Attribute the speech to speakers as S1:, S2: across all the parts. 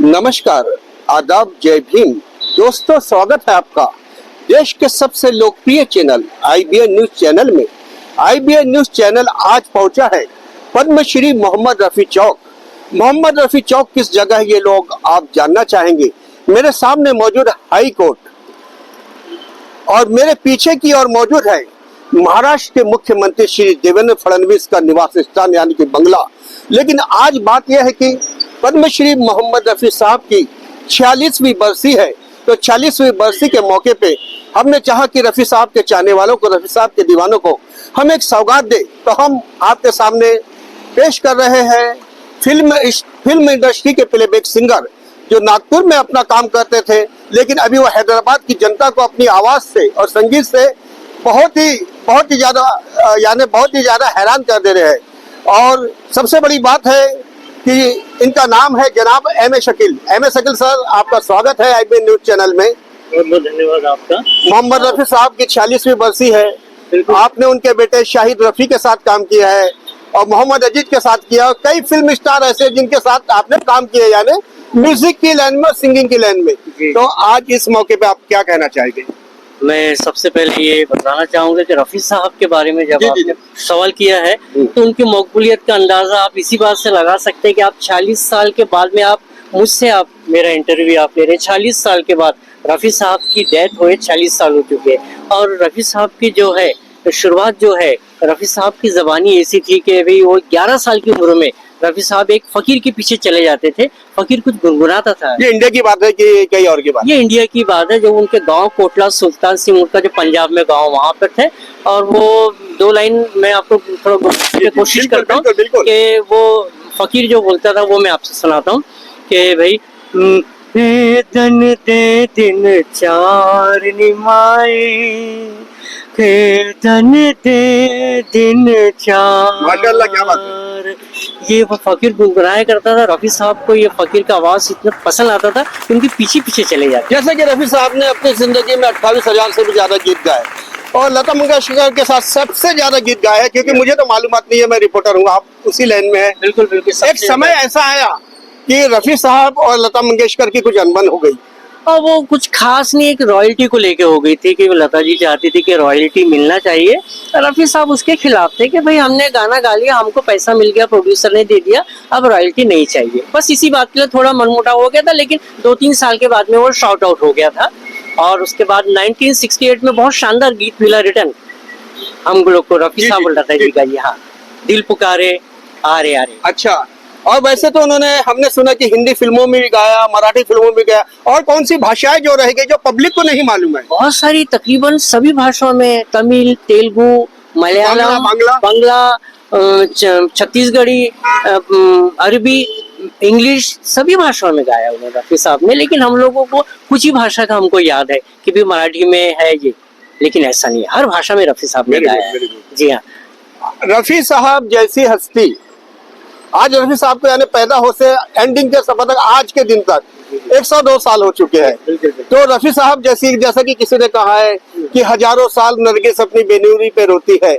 S1: नमस्कार, आदाब, जय भीम। दोस्तों, स्वागत है आपका देश के सबसे लोकप्रिय चैनल IBN न्यूज चैनल में। IBN न्यूज चैनल आज पहुंचा है पद्मश्री मोहम्मद रफी चौक। मोहम्मद रफी चौक किस जगह है ये लोग आप जानना चाहेंगे। मेरे सामने मौजूद हाई कोर्ट और मेरे पीछे की ओर मौजूद है महाराष्ट्र के मुख्यमंत्री श्री देवेंद्र फडणवीस का निवास स्थान यानी कि बंगला। लेकिन आज बात यह है कि पद्मश्री मोहम्मद रफी साहब की 46वीं बरसी है, तो 46वीं बरसी के मौके पे हमने चाहा कि रफी साहब के चाहने वालों को, रफी साहब के दीवानों को हम एक सौगात दे। तो हम आपके सामने पेश कर रहे हैं फिल्म इंडस्ट्री के प्लेबैक सिंगर जो नागपुर में अपना काम करते थे, लेकिन अभी वो हैदराबाद की जनता को अपनी आवाज से और संगीत से बहुत ही ज्यादा हैरान कर दे रहे हैं। और सबसे बड़ी बात है कि इनका नाम है जनाब M.A. Shakeel. M.A. Shakeel sir, आपका स्वागत है IBN न्यूज चैनल में।
S2: बहुत बहुत धन्यवाद आपका।
S1: मोहम्मद रफी साहब की 46वीं बरसी है। आपने उनके बेटे शाहिद रफी के साथ काम किया है और मोहम्मद अजीज के साथ किया और कई फिल्म स्टार ऐसे जिनके साथ आपने काम किया, यानी म्यूजिक की लाइन में, सिंगिंग की लाइन में। तो आज इस मौके पे आप क्या कहना चाहेंगे?
S2: मैं सबसे पहले ये बताना चाहूंगा कि रफी साहब के बारे में जब आपने सवाल किया है तो उनकी मकबूलियत का अंदाजा आप इसी बात से लगा सकते हैं कि आप 40 साल के बाद में आप मेरा इंटरव्यू आप ले रहे हैं। 40 साल के बाद रफी साहब की डेथ हुए 40 साल हो चुके हैं और रफी साहब की जो है शुरुआत जो है, रफी साहब की जबानी ऐसी थी कि भाई वो 11 साल की उम्र में रफी साहब एक फकीर के पीछे चले जाते थे। फकीर कुछ गुनगुनाता था।
S1: ये इंडिया की बात है कि कहीं और की बात?
S2: ये इंडिया की बात है। जो उनके गांव कोटला सुल्तान सिंह उनका जो पंजाब में गांव वहां पर थे, और वो 2 लाइन मैं आपको थोड़ा कोशिश करता हूँ कि वो फकीर जो बोलता था वो मैं आपसे सुनाता हूँ कि भाई धन दे दिन चार निमाए, धन दे दिन चार।
S1: माशाल्लाह, क्या बात है।
S2: ये वो फकीर गुनगुनाया करता था। रफी साहब को ये फकीर का आवाज इतना पसंद आता था कि उनके पीछे पीछे चले जाते।
S1: जैसे कि रफी साहब ने अपनी जिंदगी में 28,000 से भी ज्यादा गीत गाए और लता मंगेशकर के साथ सबसे ज्यादा गीत गाए हैं, क्योंकि मुझे तो मालूमात नहीं है, मैं रिपोर्टर हूँ, आप उसी लाइन में है।
S2: बिल्कुल बिल्कुल।
S1: एक समय ऐसा आया कि रफी साहब और लता मंगेशकर की कुछ अनबन हो गई
S2: और वो कुछ खास नहीं, एक रॉयल्टी को लेके हो गई थी कि लता जी चाहती थी कि रॉयल्टी मिलना चाहिए। रफी साहब उसके खिलाफ थे कि भाई हमने गाना गा लिया, हमको पैसा मिल गया, प्रोड्यूसर ने दे दिया, अब रॉयल्टी नहीं चाहिए। बस इसी बात के लिए थोड़ा मनमुटाव हो गया था, लेकिन 2-3 साल के बाद में वो शॉर्ट आउट हो गया था। और उसके बाद 1968 में बहुत शानदार गीत मिला रिटर्न हम लोग को, रफी साहब और लता जी का। यहाँ दिल पुकारे आरे आरे।
S1: अच्छा, और वैसे तो उन्होंने, हमने सुना कि हिंदी फिल्मों में भी गाया, मराठी फिल्मों में भी गाया, और कौन सी भाषाएं जो रह गई जो पब्लिक को नहीं मालूम है?
S2: बहुत सारी, तकरीबन सभी भाषाओं में, तमिल, तेलुगु, मलयालम, बांग्ला, छत्तीसगढ़ी, अरबी, इंग्लिश, सभी भाषाओं में गाया उन्होंने रफी साहब ने। लेकिन हम लोगों को कुछ ही भाषा का हमको याद है कि भी मराठी में है ये, लेकिन ऐसा नहीं है, हर भाषा में रफी साहब ने गाया है। जी हाँ।
S1: रफी साहब जैसी हस्ती आज, रफी साहब को यानी पैदा हो से एंडिंग के समय तक, आज के दिन तक 102 साल हो चुके हैं। तो रफी साहब जैसा कि किसी ने कहा है कि हजारों साल नरगिस अपनी बेनूरी पे रोती है,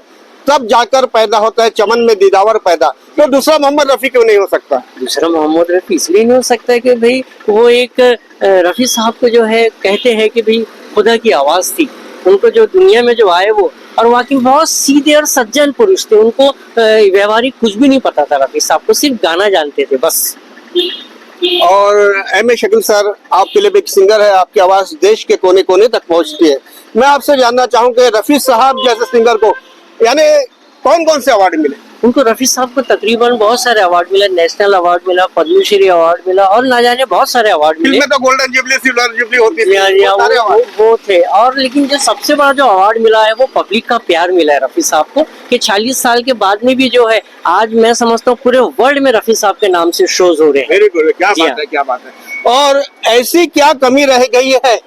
S1: तब जाकर पैदा होता है चमन में दीदावर पैदा। तो दूसरा मोहम्मद रफी क्यों नहीं हो सकता?
S2: दूसरा मोहम्मद रफी इसलिए नहीं हो सकता है कि भाई वो एक रफी साहब को जो है कहते हैं कि भाई खुदा की आवाज थी। उनको जो दुनिया में जो आए वो, और वाकई बहुत सीधे और सज्जन पुरुष थे। उनको व्यवहारिक कुछ भी नहीं पता था रफी साहब को, सिर्फ गाना जानते थे बस।
S1: और M.A. शकील सर, आप प्लेबैक सिंगर है, आपकी आवाज देश के कोने कोने तक पहुंचती है। मैं आपसे जानना चाहूँ कि रफी साहब जैसे सिंगर को यानी कौन कौन से अवार्ड मिले? उनको
S2: रफी साहब को तकरीबन बहुत सारे अवार्ड मिला, नेशनल अवार्ड मिला, पद्मश्री अवार्ड मिला, और ना जाने बहुत सारे अवार्ड मिले।
S1: तो गोल्डन जुबली, सिल्वर जुबली होती
S2: थी, वो थे। और लेकिन जो सबसे बड़ा जो अवार्ड मिला है वो पब्लिक का प्यार मिला है रफी साहब को, कि 40 साल के बाद में भी जो है, आज मैं समझता हूँ पूरे वर्ल्ड में रफी साहब के नाम से शोज हो रहे हैं।
S1: क्या बात है, क्या बात है। और ऐसी क्या कमी रह गई है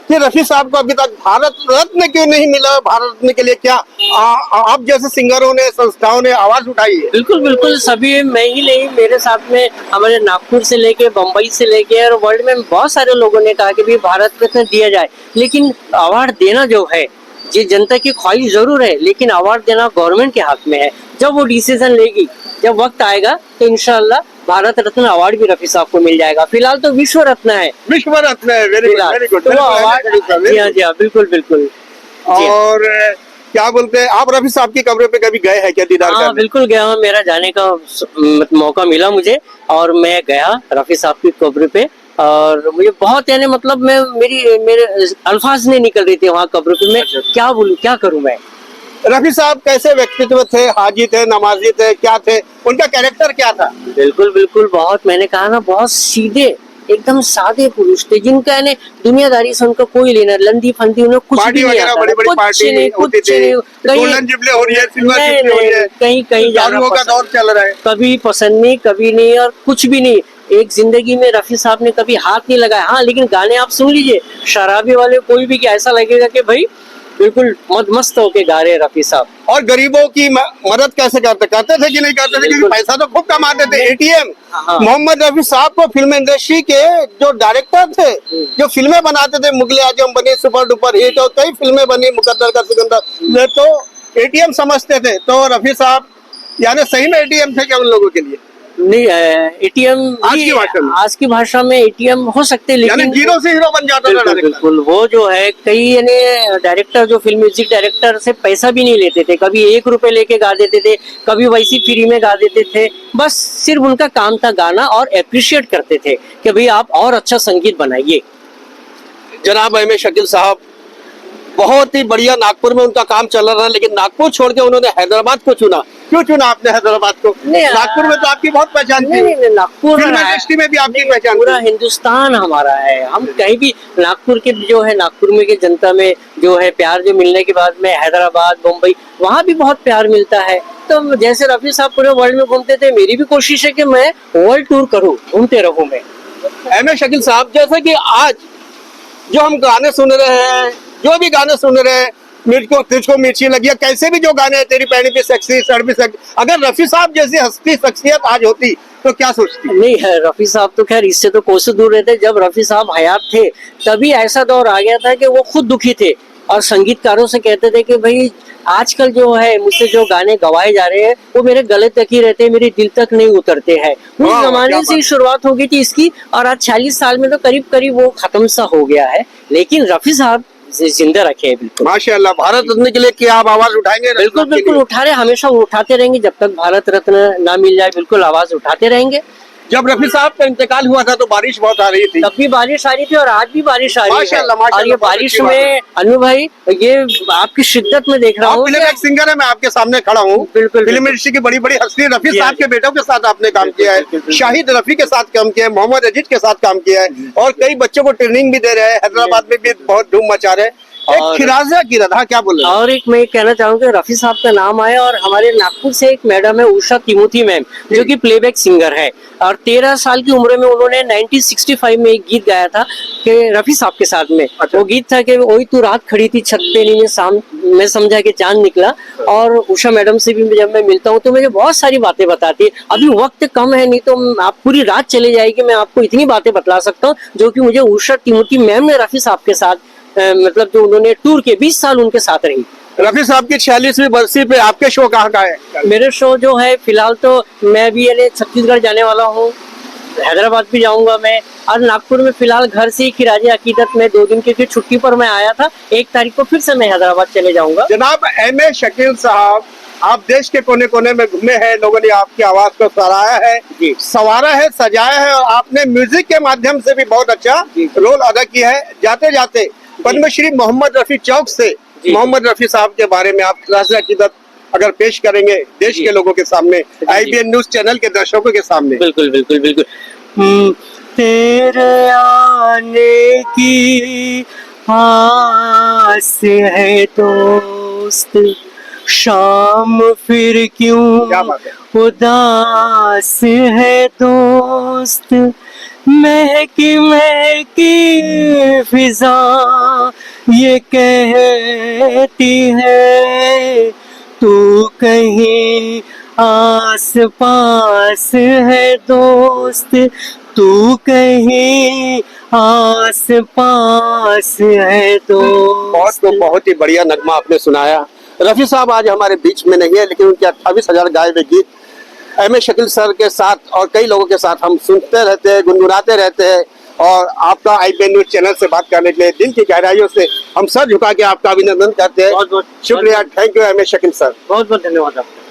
S1: कि रफी साहब को अभी तक भारत रत्न क्यों नहीं मिला? भारत रत्न के लिए क्या आप जैसे सिंगरों ने, संस्थाओं ने आवाज उठाई है?
S2: बिल्कुल बिल्कुल, सभी, मैं ही नहीं, मेरे साथ में हमारे नागपुर से लेके, बम्बई से लेके, और वर्ल्ड में बहुत सारे लोगों ने कहा कि भी भारत रत्न दिया जाए। लेकिन अवार्ड देना जो है ये जनता की ख्वाहिश जरूर है, लेकिन अवार्ड देना गवर्नमेंट के हाथ में है। जब वो डिसीजन लेगी, जब वक्त आएगा, तो इंशाल्लाह भारत रत्न अवार्ड भी रफी साहब को मिल जाएगा। फिलहाल तो विश्व रत्न है।
S1: विश्व रत्न है, वेरी गुड, वेरी गुड।
S2: तो वो अवार्ड, जी हाँ, जी हाँ, बिल्कुल बिल्कुल।
S1: और क्या बोलते हैं आप, रफी साहब की कब्र पे कभी गए हैं क्या दीदार
S2: हाँ,
S1: करने?
S2: बिल्कुल गया हूँ, मेरा जाने का मौका मिला मुझे, और मैं गया रफी साहब की कब्र पे, और मुझे बहुत, यानी मतलब मैं मेरे अल्फाज नहीं निकल रहे थे वहाँ कब्र पे। मैं क्या बोलूँ, क्या करूँ मैं।
S1: रफी साहब कैसे व्यक्तित्व थे, हाजी थे, नमाजी थे, क्या थे, उनका कैरेक्टर क्या था?
S2: बिल्कुल बिल्कुल, बहुत, मैंने कहा ना, बहुत सीधे, एकदम सादे पुरुष थे, जिनका यानी दुनियादारी से उनका कोई लेना, लंदी फंदी उन्हें कुछ
S1: पार्टी
S2: भी नहीं
S1: वगैरह,
S2: आता,
S1: बड़ी बड़ी
S2: कुछ
S1: पार्टी
S2: नहीं,
S1: होती
S2: कुछ
S1: थी,
S2: नहीं,
S1: गोल्डन जुबली हो रही है, सिल्वर
S2: नहीं,
S1: जुबली हो रही
S2: नहीं,
S1: है,
S2: कहीं कहीं जाना
S1: दारुओं का दौर चल रहा है।
S2: कभी पसंद नहीं, कभी नहीं, और कुछ भी नहीं। एक जिंदगी में रफी साहब ने कभी हाथ नहीं लगाया। हाँ, लेकिन गाने आप सुन लीजिए, शराबी वाले कोई भी, क्या ऐसा लगेगा कि भाई बिल्कुल मस्त होके गा रहे हैं रफी साहब।
S1: और गरीबों की मदद कैसे करते थे कि नहीं करते थे, क्योंकि पैसा तो खूब कमाते थे, एटीएम।
S2: हाँ।
S1: मोहम्मद रफी साहब को फिल्म इंडस्ट्री के जो डायरेक्टर थे, जो फिल्में बनाते थे, मुगले आजम बनी, सुपर डुपर हिट, और कई फिल्में बनी, मुकद्दर का सिकंदर, ये तो एटीएम समझते थे। तो रफी साहब यानी सही में एटीएम थे क्या उन लोगों के लिए?
S2: नहीं, एटीएम आज की भाषा में एटीएम हो सकते,
S1: यानी
S2: लेकिन
S1: जीरो से हीरो बन जाता था
S2: बिल्कुल
S1: डायरेक्टर।
S2: बिल्कुल, वो जो है, कई यानी डायरेक्टर जो फिल्म म्यूजिक डायरेक्टर से पैसा भी नहीं लेते थे, कभी 1 रुपए लेके गा देते थे, कभी वैसी फ्री में गा देते थे। बस सिर्फ उनका काम था गाना, और अप्रिशिएट करते थे कि भाई आप और अच्छा संगीत बनाइए।
S1: जनाब एम ए शकील साहब, बहुत ही बढ़िया, नागपुर में उनका काम चल रहा है, लेकिन नागपुर छोड़ के उन्होंने हैदराबाद को चुना। क्यों चुना आपने हैदराबाद को? नागपुर में तो आपकी बहुत पहचान थी।
S2: नहीं, नागपुर
S1: फिल्म इंडस्ट्री में भी आपकी पहचान
S2: पूरा
S1: थी।
S2: हिंदुस्तान हमारा है। हम कहीं भी, नागपुर के जो है, नागपुर में की जनता में जो है प्यार जो मिलने के बाद में हैदराबाद, मुंबई, वहाँ भी बहुत प्यार मिलता है। तो जैसे रफी साहब पूरे वर्ल्ड में घूमते थे, मेरी भी कोशिश है कि मैं वर्ल्ड टूर करूँ, घूमते रहूँ मैं।
S1: एम ए शकील साहब, जैसे कि आज जो हम गाने सुन रहे हैं, जो भी गाने सुन रहे हैं, तुझको मिर्ची लगी है, कैसे भी जो गाने हैं, तेरी पैनी भी सेक्सी, सर भी सेक्सी, अगर रफी साहब जैसी हस्ती शख्सियत आज होती तो क्या सोचती?
S2: नहीं है, रफी साहब तो खैर इससे तो कोसों दूर रहते। जब रफी साहब हयात थे, तभी ऐसा दौर आ गया था कि वो खुद दुखी थे, और संगीतकारों से कहते थे कि भाई आजकल जो है मुझसे जो गाने गवाए जा रहे हैं, वो मेरे गले तक ही रहते हैं, मेरे दिल तक नहीं उतरते हैं। उस
S1: वाह,
S2: जमाने
S1: क्या
S2: से ही शुरुआत हो गई थी इसकी, और आज 40 साल में तो करीब करीब वो खत्म सा हो गया है, लेकिन रफी साहब जिंदा रखे हैं बिल्कुल।
S1: माशाल्लाह। भारत रत्न के लिए क्या आप आवाज उठाएंगे?
S2: बिल्कुल बिल्कुल, उठा रहे, हमेशा उठाते रहेंगे, जब तक भारत रत्न ना मिल जाए, बिल्कुल आवाज उठाते रहेंगे।
S1: जब रफी साहब का इंतकाल हुआ था तो बारिश बहुत आ रही थी।
S2: तब भी बारिश आ रही थी, और आज भी बारिश आ रही है।
S1: माशाल्लाह,
S2: और ये
S1: बहुत
S2: बारिश
S1: अच्छी बात है।
S2: में अनु भाई, ये आपकी शिद्दत में देख रहा
S1: आप
S2: हूँ
S1: फिल्म एक सिंगर है, मैं आपके सामने खड़ा हूँ।
S2: बिल्कुल,
S1: फिल्म इंडस्ट्री की बड़ी बड़ी हस्ती रफी
S2: जी,
S1: साहब के बेटों के साथ आपने काम
S2: बिल्कुल,
S1: किया है,
S2: बिल्कुल, बिल्कुल।
S1: शाहिद रफी के साथ काम किया है, मोहम्मद अजीज के साथ काम किया है, और कई बच्चों को ट्रेनिंग भी दे रहे हैं, हैदराबाद में भी बहुत धूम मचा रहे हैं। एक
S2: और-
S1: खिराजा की रहा, क्या बोल रहे हैं?
S2: और एक मैं कहना चाहूंगा, रफी साहब का नाम आया, और हमारे नागपुर से एक मैडम है उषा तिमोथी मैम, जो कि प्लेबैक सिंगर है, और 13 साल की उम्र में उन्होंने 1965 में एक गीत गाया था कि रफी साहब के साथ में।
S1: अच्छा।
S2: वो गीत था कि वही तू रात खड़ी थी छत पे, नहीं शाम मैं समझा कि चांद निकला। और उषा मैडम से भी जब मैं मिलता हूँ तो मुझे बहुत सारी बातें बताती है। अभी वक्त कम है, नहीं तो आप पूरी रात चले जाएगी, मैं आपको इतनी बातें बतला सकता हूँ जो कि मुझे उषा तिमोथी मैम ने रफी साहब के साथ मतलब जो उन्होंने टूर के 20 साल उनके साथ रही।
S1: रफी साहब की 46वीं बरसी पे आपके शो कहाँ का है?
S2: मेरे शो जो है फिलहाल तो मैं भी यानी छत्तीसगढ़ जाने वाला हूँ, हैदराबाद भी जाऊंगा मैं, और नागपुर में फिलहाल घर से ही खिराजे अकीदत में 2 दिन की छुट्टी पर मैं आया था। 1 तारीख को फिर से मैं हैदराबाद चले जाऊंगा।
S1: जनाब एम ए शकील साहब, आप देश के कोने कोने में घूमे हैं, लोगों ने आपकी आवाज को सराहा है, संवारा है, सजाया है, और आपने म्यूजिक के माध्यम से भी बहुत अच्छा रोल अदा किया है। जाते जाते पद्मश्री मोहम्मद रफी चौक से मोहम्मद रफी साहब के बारे में आप खिराजे अकीदत अगर पेश करेंगे देश के लोगों के सामने, IBN न्यूज चैनल के दर्शकों के सामने।
S2: बिल्कुल बिल्कुल बिल्कुल। तेरे आने की आस है दोस्त, शाम फिर क्यों
S1: क्या बात है?
S2: उदास है दोस्त, महकी महकी फिजा ये कहती है तू कहीं आस पास है दोस्त, तू कहीं आस पास है दोस्त।
S1: बहुत ही बढ़िया नगमा आपने सुनाया। रफी साहब आज हमारे बीच में नहीं है, लेकिन उनके 28,000 गाए हुए गीत एम ए शकील सर के साथ और कई लोगों के साथ हम सुनते रहते हैं, गुनगुनाते रहते हैं। और आपका IBN न्यूज चैनल से बात करने के लिए दिल की गहराइयों से हम सर झुका के आपका अभिनंदन करते हैं।
S2: बहुत बहुत
S1: शुक्रिया, thank you M A Shakeel sir.
S2: बहुत बहुत धन्यवाद आपका।